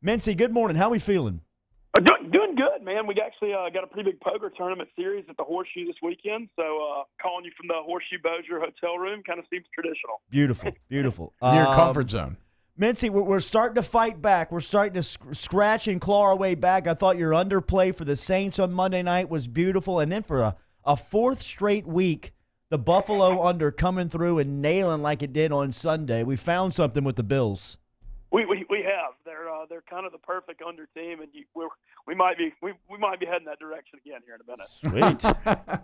Mincy, good morning. How we feeling? Doing good, man. We actually got a pretty big poker tournament series at the Horseshoe this weekend. So calling you from the Horseshoe Bossier hotel room kind of seems traditional. Beautiful, beautiful. Near comfort zone. Mincy, we're starting to fight back. We're starting to scratch and claw our way back. I thought your underplay for the Saints on Monday night was beautiful. And then for a fourth straight week, the Buffalo under coming through and nailing like it did on Sunday. We found something with the Bills. We have. They're kind of the perfect under team, and we might be heading that direction again here in a minute. Sweet.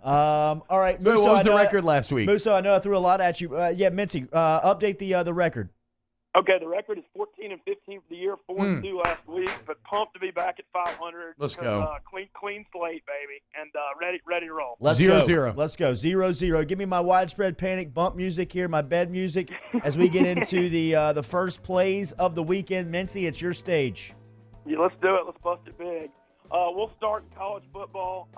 All right, So Musso, what was I the know- record last week? Musso, I know I threw a lot at you. Mincy, update the record. Okay, the record is 14-15 for the year, 4-2 last week, but pumped to be back at 500. Let's because, go. Clean slate, baby, and ready to roll. Let's 0-0. go. Let's go. 0-0. Give me my widespread panic bump music here, my bed music, as we get into the first plays of the weekend. Mincy, it's your stage. Yeah, let's do it. Let's bust it big. We'll start in college football.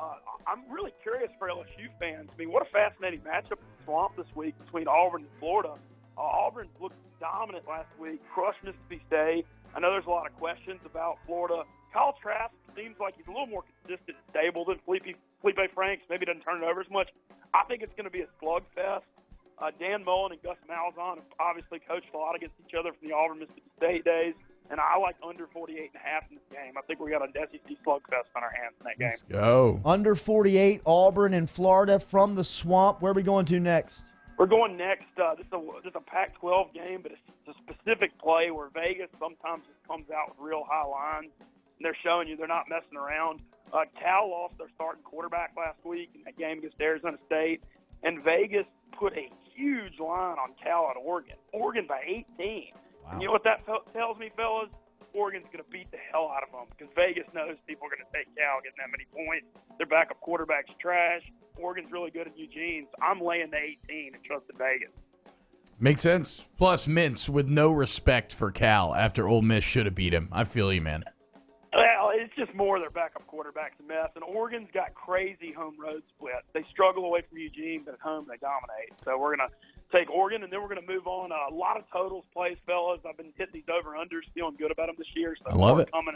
I'm really curious for LSU fans. I mean, what a fascinating matchup in the swamp this week between Auburn and Florida. Auburn looked dominant last week, crushed Mississippi State. I know there's a lot of questions about Florida. Kyle Trask seems like he's a little more consistent and stable than Felipe Franks. Maybe doesn't turn it over as much. I think it's going to be a slugfest. Dan Mullen and Gus Malzahn have obviously coached a lot against each other from the Auburn-Mississippi State days, and I like under 48.5 in this game. I think we got an SEC slugfest on our hands in that game. Let's go. Under 48, Auburn and Florida from the swamp. Where are we going to next? We're going next. This is a Pac-12 game, but it's a specific play where Vegas sometimes just comes out with real high lines, and they're showing you they're not messing around. Cal lost their starting quarterback last week in that game against Arizona State, and Vegas put a huge line on Cal at Oregon. Oregon by 18. Wow. And you know what that tells me, fellas? Oregon's going to beat the hell out of them because Vegas knows people are going to take Cal getting that many points. Their backup quarterback's trash. Oregon's really good at Eugene. So I'm laying the 18 and trusting Vegas. Makes sense. Plus, Mintz with no respect for Cal after Ole Miss should have beat him. I feel you, man. Well, it's just more their backup quarterback's a mess. And Oregon's got crazy home road splits. They struggle away from Eugene, but at home they dominate. So we're going to take Oregon, and then we're going to move on. A lot of totals plays, fellas. I've been hitting these over-unders, feeling good about them this year. So I love it. Coming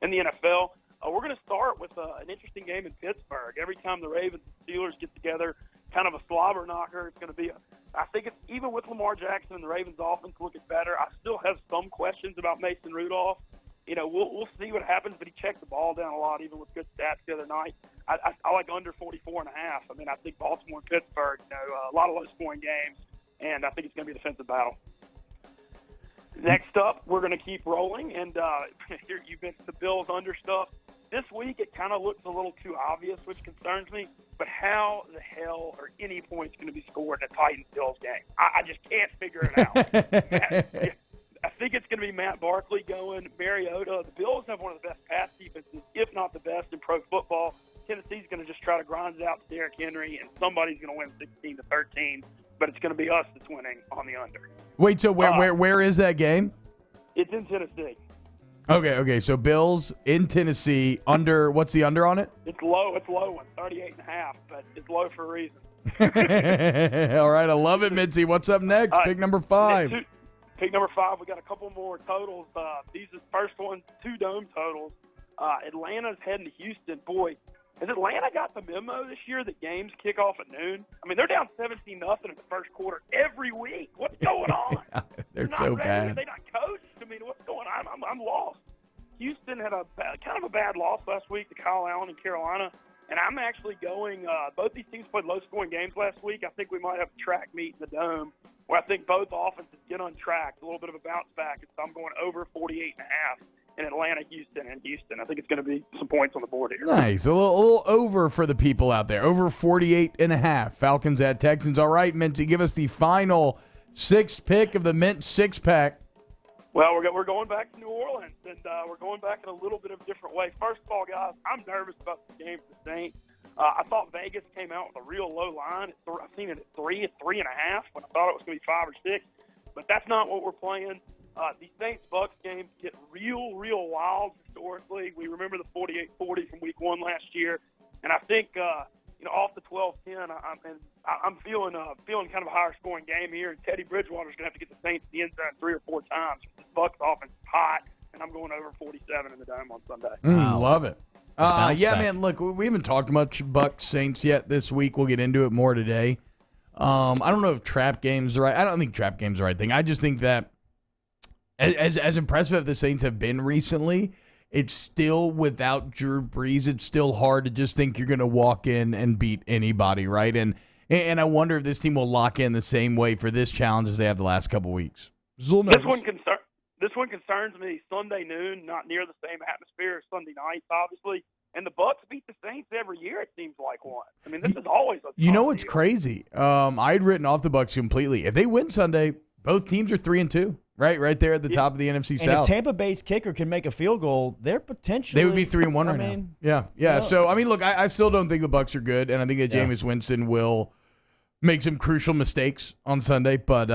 in the NFL. We're going to start with an interesting game in Pittsburgh. Every time the Ravens and Steelers get together, kind of a slobber knocker. It's going to be I think it's even with Lamar Jackson and the Ravens offense looking better. I still have some questions about Mason Rudolph. You know, we'll see what happens, but he checked the ball down a lot, even with good stats the other night. I like under 44.5. I mean, I think Baltimore and Pittsburgh, a lot of low-scoring games, and I think it's going to be a defensive battle. Next up, we're going to keep rolling, and here you've been the Bills under stuff. This week, it kind of looks a little too obvious, which concerns me. But how the hell are any points going to be scored in a Titans-Bills game? I just can't figure it out. I think it's going to be Matt Barkley going, Mariota. The Bills have one of the best pass defenses, if not the best, in pro football. Tennessee's going to just try to grind it out to Derrick Henry, and somebody's going to win 16-13. But it's going to be us that's winning on the under. Wait, so where is that game? It's in Tennessee. Okay. So Bills in Tennessee under. What's the under on it? It's low. It's low one, 38.5, but it's low for a reason. All right, I love it, Mitzi. What's up next? Pick number 5. Pick number 5. We got a couple more totals. These are the first ones, 2 dome totals. Atlanta's heading to Houston. Boy, has Atlanta got the memo this year that games kick off at noon? I mean, they're down 17-0 in the first quarter every week. What's going on? They're not so ready. bad. They're not coached. I mean, what's going on? I'm lost. Houston had kind of a bad loss last week to Kyle Allen in Carolina, and I'm actually going both these teams played low-scoring games last week. I think we might have a track meet in the Dome where I think both offenses get untracked, a little bit of a bounce back, and so I'm going over 48.5 in Atlanta, Houston. I think it's going to be some points on the board here. Nice. A little over for the people out there. Over 48.5. Falcons at Texans. All right, Minty, give us the final 6th pick of the Mint 6-pack. Well, we're going back to New Orleans, and we're going back in a little bit of a different way. First of all, guys, I'm nervous about this game for the Saints. I thought Vegas came out with a real low line. I've seen it at 3, at 3.5 when I thought it was going to be 5 or 6. But that's not what we're playing. These Saints-Bucs games get real wild historically. We remember the 48-40 from Week 1 last year. And I think, off the 12-10, I'm feeling kind of a higher scoring game here. And Teddy Bridgewater's going to have to get the Saints to the end zone 3 or 4 times. The Bucs offense is hot. and I'm going over 47 in the Dome on Sunday. Love it. bounce Yeah, back. man, look, we haven't talked much Bucs Saints yet this week. We'll get into it more today. I don't know if trap game's the right. I don't think trap game's the right thing. I just think that as impressive as the Saints have been recently, it's still without Drew Brees. It's still hard to just think you're going to walk in and beat anybody, right? And I wonder if this team will lock in the same way for this challenge as they have the last couple weeks. This one concerns me. Sunday noon, not near the same atmosphere as Sunday nights, obviously. And the Bucs beat the Saints every year, it seems like one. I mean, this is always a You know tough what's deal. crazy? I'd written off the Bucs completely. If they win Sunday, both teams are 3-2, right there at the top of the NFC And South. if Tampa Bay's kicker can make a field goal, they're potentially They would be 3-1 right now. Yeah. Yeah. So I mean, look, I still don't think the Bucs are good, and I think that Yeah. Jameis Winston will make some crucial mistakes on Sunday. But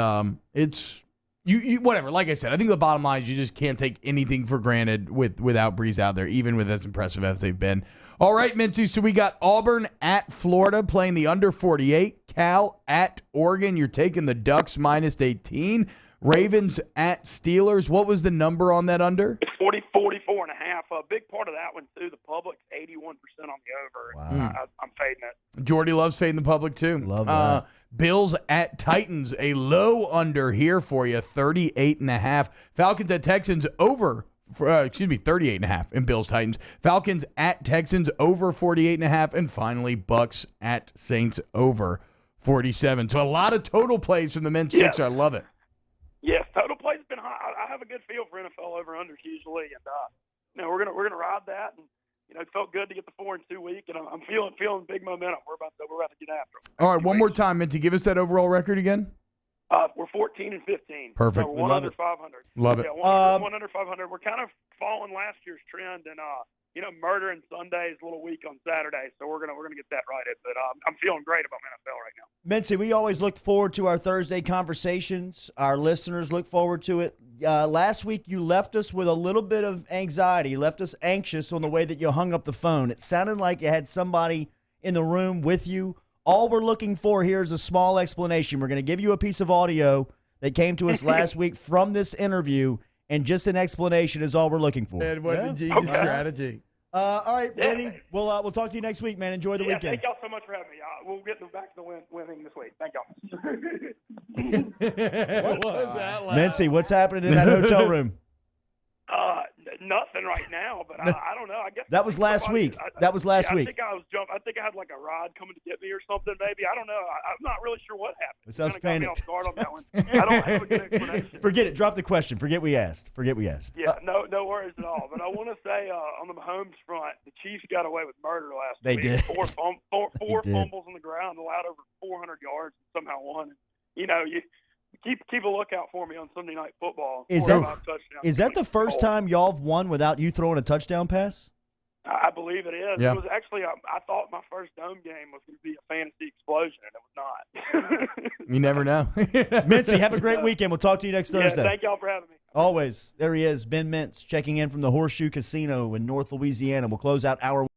it's you whatever. Like I said, I think the bottom line is you just can't take anything for granted without Breeze out there, even with as impressive as they've been. All right, Mintzy. So we got Auburn at Florida playing the under 48. Cal at Oregon. You're taking the Ducks minus 18. Ravens at Steelers. What was the number on that under? It's 44 and a half. A big part of that one, too, the public's 81% on the over. Wow. I'm fading it. Jordy loves fading the public, too. Love that. Bills at Titans. A low under here for you, 38.5. Falcons at Texans over. 38.5 in Bills Titans. Falcons at Texans over 48.5. And finally, Bucks at Saints over 47. So a lot of total plays from the men's six. I love it. Yes, total play's been high. I have a good feel for NFL over-unders usually, and we're gonna ride that. And it felt good to get the 4-2 week, and I'm feeling big momentum. We're about to get after them. All right, one more time, Minty. Give us that overall record again. We're 14 and 15. Perfect. So We one love under it. 500. Love it. Yeah, one under 500. We're kind of following last year's trend, and murder and Sunday is a little weak on Saturday, so we're gonna get that righted. But I'm feeling great about NFL right now. Mincy, we always look forward to our Thursday conversations. Our listeners look forward to it. Last week, you left us with a little bit of anxiety. You left us anxious on the way that you hung up the phone. It sounded like you had somebody in the room with you. All we're looking for here is a small explanation. We're going to give you a piece of audio that came to us last week from this interview, and just an explanation is all we're looking for. And what the genius strategy. All right, Yeah. Benny. We'll talk to you next week, man. Enjoy the Yeah, weekend. thank y'all so much for having me. We'll get back to the winning this week. Thank y'all. What was that? Mincy, what's happening in that hotel room? Nothing right now, but I don't know. I guess That was last week. That was last week. I think I had like a ride coming to get me or something. Maybe I don't know. I'm not really sure what happened. It sounds Kinda got me panicked. off guard on that one. I don't have a good explanation. Forget it. Drop the question. Forget we asked. Yeah, no worries at all. But I want to say on the Mahomes front, the Chiefs got away with murder last They week. did. Four They did. fumbles on the ground, allowed over 400 yards, and somehow won. You keep a lookout for me on Sunday Night Football. Is 4 or that- 5 touchdowns. Is that the first time y'all have won without you throwing a touchdown pass? I believe it is. Yeah. It was actually, I thought my first Dome game was going to be a fantasy explosion, and it was not. You never know. Mincy, have a great weekend. We'll talk to you next Thursday. Yeah, thank y'all for having me. Always. There he is, Ben Mintz, checking in from the Horseshoe Casino in North Louisiana. We'll close out hour